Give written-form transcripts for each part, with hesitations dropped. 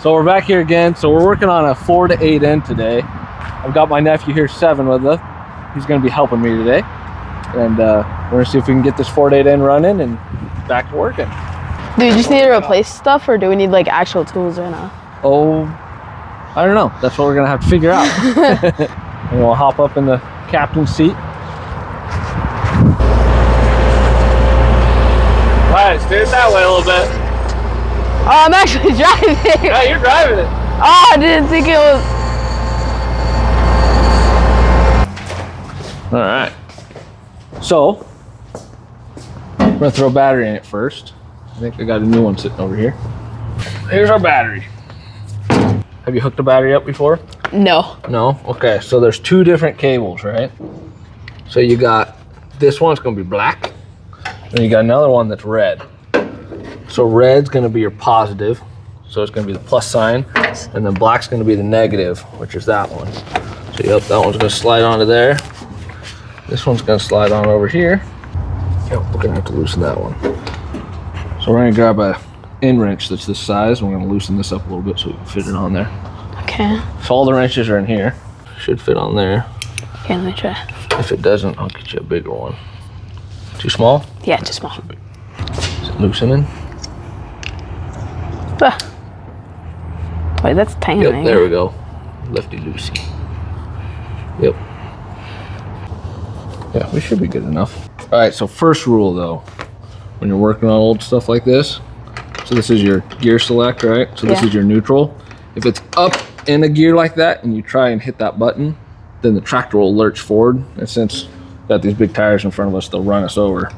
So we're back here again. So we're working on a 4 to 8 end today. I've got my nephew here, 7, with us. He's going to be helping me today. And we're going to see if we can get this 4 to 8 end running and back to working. Do you just need to replace stuff, or do we need like actual tools right now? Oh, I don't know. That's what we're going to have to figure out. And we'll hop up in the captain's seat. All right, steer it that way a little bit. Oh, I'm actually driving. Yeah, you're driving it. Oh, I didn't think it was. All right. So, we're gonna throw a battery in it first. I think I got a new one sitting over here. Here's our battery. Have you hooked a battery up before? No. No? Okay, so there's 2 different cables, right? So you got, this one's gonna be black, and you got another one that's red. So red's gonna be your positive, so it's gonna be the plus sign, and then black's gonna be the negative, which is that one. So yep, that one's gonna slide onto there. This one's gonna slide on over here. Yep, we're gonna have to loosen that one. So we're gonna grab a end wrench that's this size, and we're gonna loosen this up a little bit so we can fit it on there. Okay. So all the wrenches are in here. Should fit on there. Okay, let me try. If it doesn't, I'll get you a bigger one. Too small? Yeah, too small. Is it loosening? Ah. Wait, that's tiny. Yep, there we go. Lefty loosey. Yep. Yeah, we should be good enough. All right, so first rule though, when you're working on old stuff like this, so this is your gear select, right? So this is your neutral. If it's up in a gear like that and you try and hit that button, then the tractor will lurch forward. And since we've got these big tires in front of us, they'll run us over.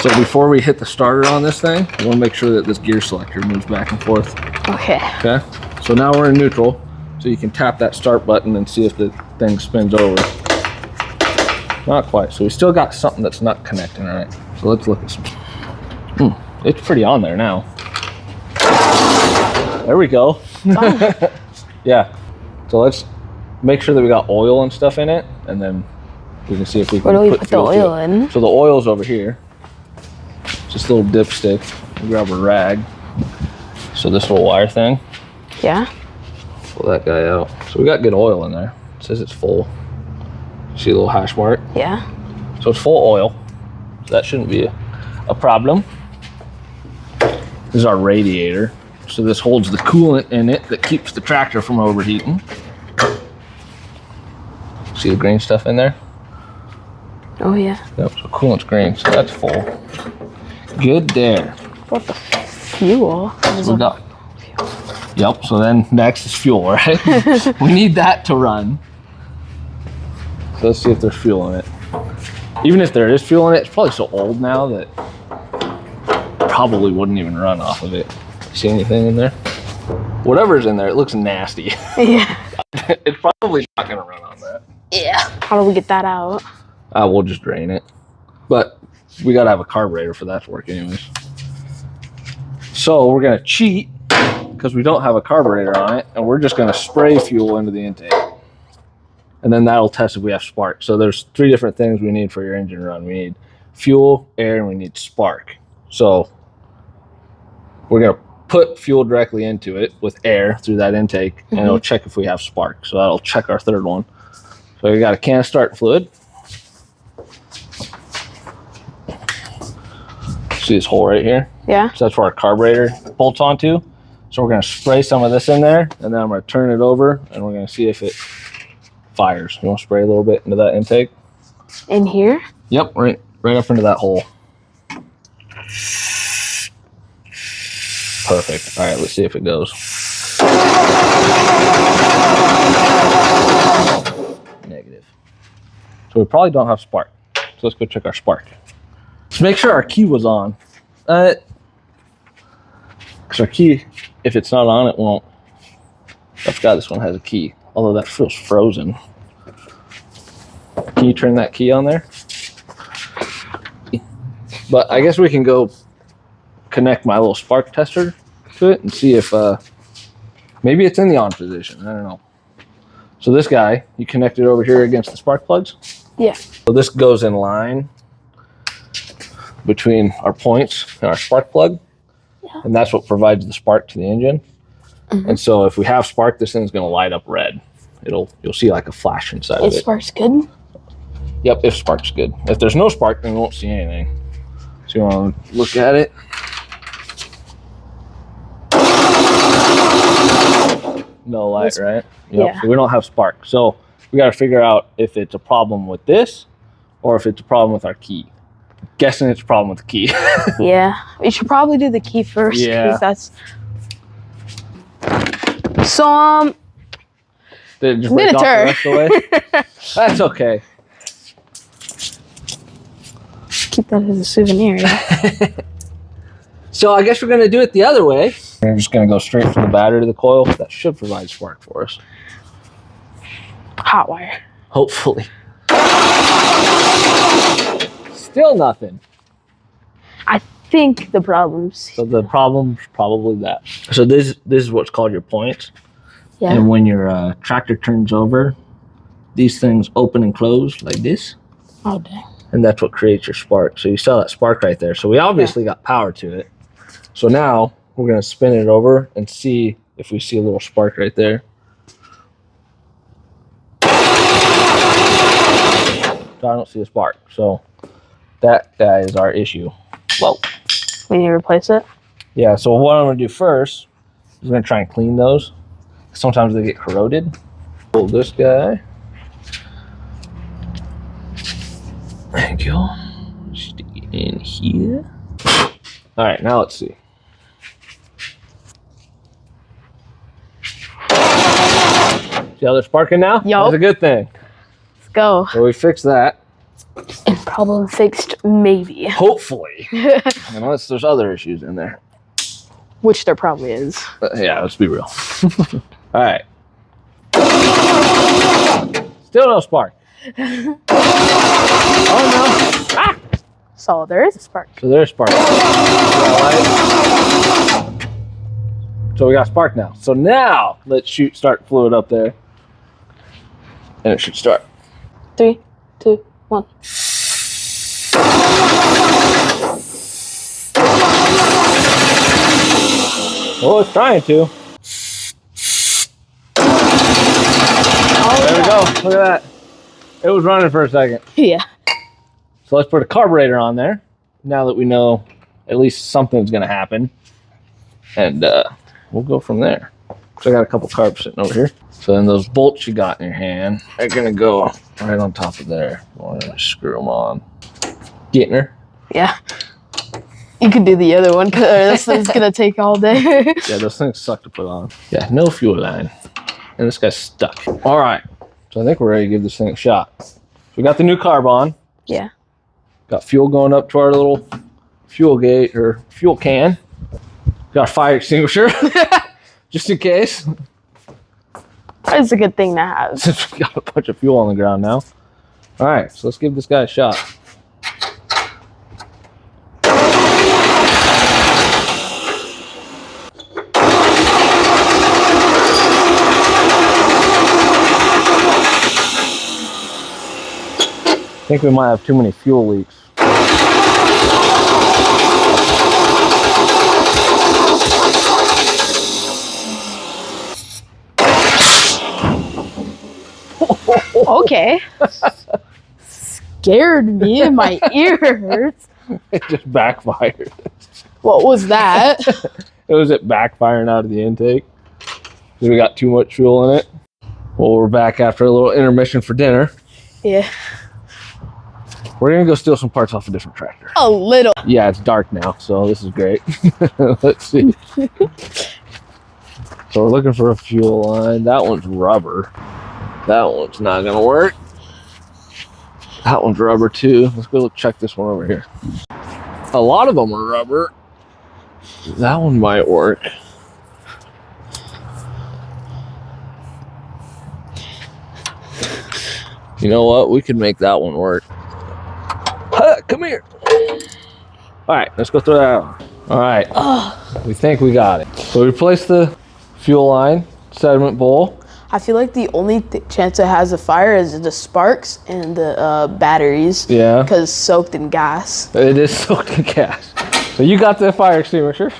So before we hit the starter on this thing, we want to make sure that this gear selector moves back and forth. Okay. Okay, so now we're in neutral, so you can tap that start button and see if the thing spins over. Not quite, so we still got something that's not connecting, right? So let's look at some. It's pretty on there now. There we go. Oh. Yeah, so let's make sure that we got oil and stuff in it, and then we can see if we can. Where do we put the oil in? So the oil's over here. Just a little dipstick. We'll grab a rag. So this little wire thing. Yeah. Pull that guy out. So we got good oil in there. It says it's full. See a little hash mark? Yeah. So it's full oil. So that shouldn't be a problem. This is our radiator. So this holds the coolant in it that keeps the tractor from overheating. See the green stuff in there? Oh yeah. Yep, so coolant's green, so that's full. Good there. What the fuel? So we got, yep, so then next is fuel, right? We need that to run. So let's see if there's fuel in it. Even if there is fuel in it, it's probably so old now that probably wouldn't even run off of it. See anything in there? Whatever's in there, it looks nasty. Yeah. It's probably not gonna run on that. Yeah. How do we get that out? We'll just drain it. But we gotta have a carburetor for that to work anyways. So we're gonna cheat because we don't have a carburetor on it, and we're just gonna spray fuel into the intake. And then that'll test if we have spark. So there's 3 different things we need for your engine run. We need fuel, air, and we need spark. So we're gonna put fuel directly into it with air through that intake, and it'll check if we have spark. So that'll check our 3rd one. So we got a can of start fluid. See this hole right here? Yeah. So that's where our carburetor bolts onto. So we're gonna spray some of this in there, and then I'm gonna turn it over, and we're gonna see if it fires. You wanna spray a little bit into that intake? In here? Yep, right up into that hole. Perfect. All right, let's see if it goes. Negative. So we probably don't have spark. So let's go check our spark. Let's make sure our key was on. Because our key, if it's not on, it won't. I forgot this one has a key, although that feels frozen. Can you turn that key on there? But I guess we can go connect my little spark tester to it and see if maybe it's in the on position. I don't know. So this guy, you connect it over here against the spark plugs. Yeah. So this goes in line between our points and our spark plug. Yeah. And that's what provides the spark to the engine. And so if we have spark, this thing's gonna light up red. You'll see like a flash inside of it. Spark's good? Yep, if spark's good. If there's no spark, then we won't see anything. So you wanna look at it. No light, right? Yep. Yeah. So we don't have spark. So we gotta figure out if it's a problem with this or if it's a problem with our key. I'm guessing it's a problem with the key. Yeah. We should probably do the key first. Yeah. Because that's... So, Did it just break off the rest of the way? That's okay. keep that as a souvenir. Yeah? So I guess we're going to do it the other way. We're just going to go straight from the battery to the coil. That should provide spark for us. Hot wire. Hopefully. Still nothing. I think the problem's... So the problem's probably that. So this is what's called your points. Yeah. And when your tractor turns over, these things open and close like this. Oh, dang. And that's what creates your spark. So you saw that spark right there. So we obviously got power to it. So now we're going to spin it over and see if we see a little spark right there. So I don't see a spark. So that guy is our issue. Whoa. We need to replace it? Yeah, so what I'm going to do first is I'm going to try and clean those. Sometimes they get corroded. Pull this guy. Thank you. Stick it in here. All right, now let's see. See how they're sparking now? Yup. That's a good thing. Let's go. So we fixed that. And problem fixed, maybe. Hopefully. Unless there's other issues in there. Which there probably is. But yeah, let's be real. All right. Still no spark. Oh no. Ah! So there is a spark. So there's spark. So we got spark now. So now let's start fluid up there. And it should start. 3, 2, 1. Oh, it's trying to. There we go. Look at that. It was running for a second. Yeah. So let's put a carburetor on there. Now that we know at least something's going to happen. And we'll go from there. So I got a couple carbs sitting over here. So then those bolts you got in your hand are going to go right on top of there. You want to screw them on. Getting her? Yeah. You could do the other one because this thing's going to take all day. Yeah, those things suck to put on. Yeah, no fuel line. And this guy's stuck. All right. So I think we're ready to give this thing a shot. So we got the new carb on. Yeah. Got fuel going up to our little fuel gate or fuel can. Got a fire extinguisher just in case. It's a good thing to have. Since we got a bunch of fuel on the ground now. All right, so let's give this guy a shot. I think we might have too many fuel leaks. Okay. Scared me and my ear hurts. It just backfired. What was that? It backfiring out of the intake. Because we got too much fuel in it. Well, we're back after a little intermission for dinner. Yeah. We're going to go steal some parts off a different tractor. A little. Yeah, it's dark now, so this is great. Let's see. So we're looking for a fuel line. That one's rubber. That one's not going to work. That one's rubber too. Let's go check this one over here. A lot of them are rubber. That one might work. You know what? We could make that one work. Come here. All right, let's go throw that out. All right, we think we got it. So we replaced the fuel line, sediment bowl. I feel like the only chance it has a fire is the sparks and the batteries. Yeah. Because soaked in gas. It is soaked in gas. So you got the fire extinguisher.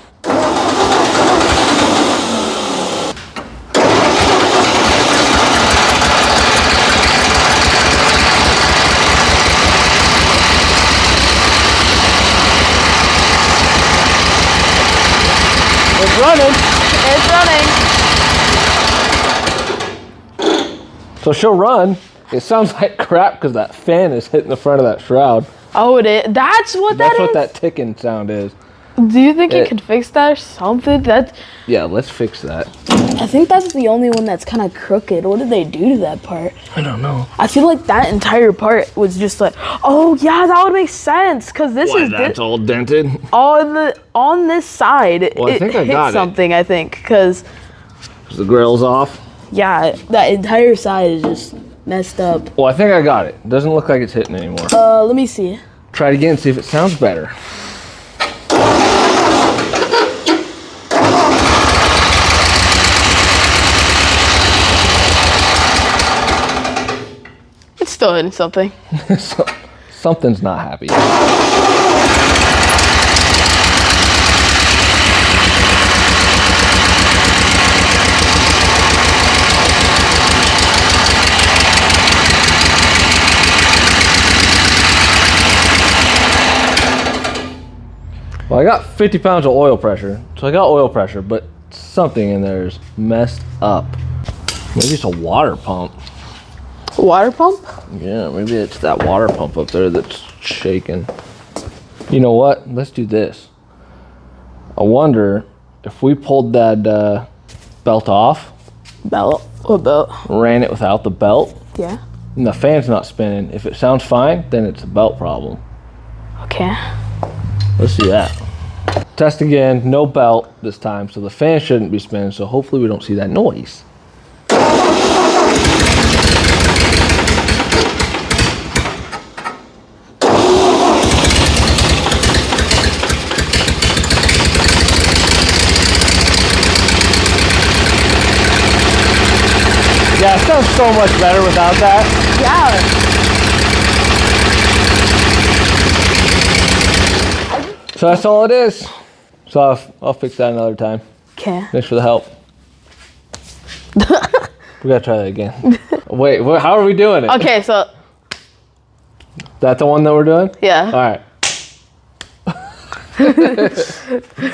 So she'll run. It sounds like crap because that fan is hitting the front of that shroud. Oh, it is. That's what That's that what is? that ticking sound is. Do you think you could fix that or something? Yeah, let's fix that. I think that's the only one that's kind of crooked. What did they do to that part? I don't know. I feel like that entire part was just like, oh yeah, that would make sense because this Why, is that's all dented? on this side. Well, I think I hit got something. I think because The grill's off. yeah, that entire side is just messed up. Well, I think I got it. Doesn't look like it's hitting anymore. Let me see. Try it again, see if it sounds better. It's still hitting something. So, something's not happy. Well, I got 50 pounds of oil pressure, so I got oil pressure, but something in there is messed up. Maybe it's a water pump. Water pump? Yeah, maybe it's that water pump up there that's shaking. You know what? Let's do this. I wonder if we pulled that belt off, Belt? What belt? ran it without the belt, Yeah. and the fan's not spinning. If it sounds fine, then it's a belt problem. Okay. Let's do that. Test again, no belt this time, so the fan shouldn't be spinning, so hopefully we don't see that noise. Yeah, it sounds so much better without that. Yeah. So that's all it is. So I'll fix that another time. Okay. Thanks for the help. We gotta try that again. Wait, how are we doing it? Okay, so That's the one that we're doing? yeah. All right.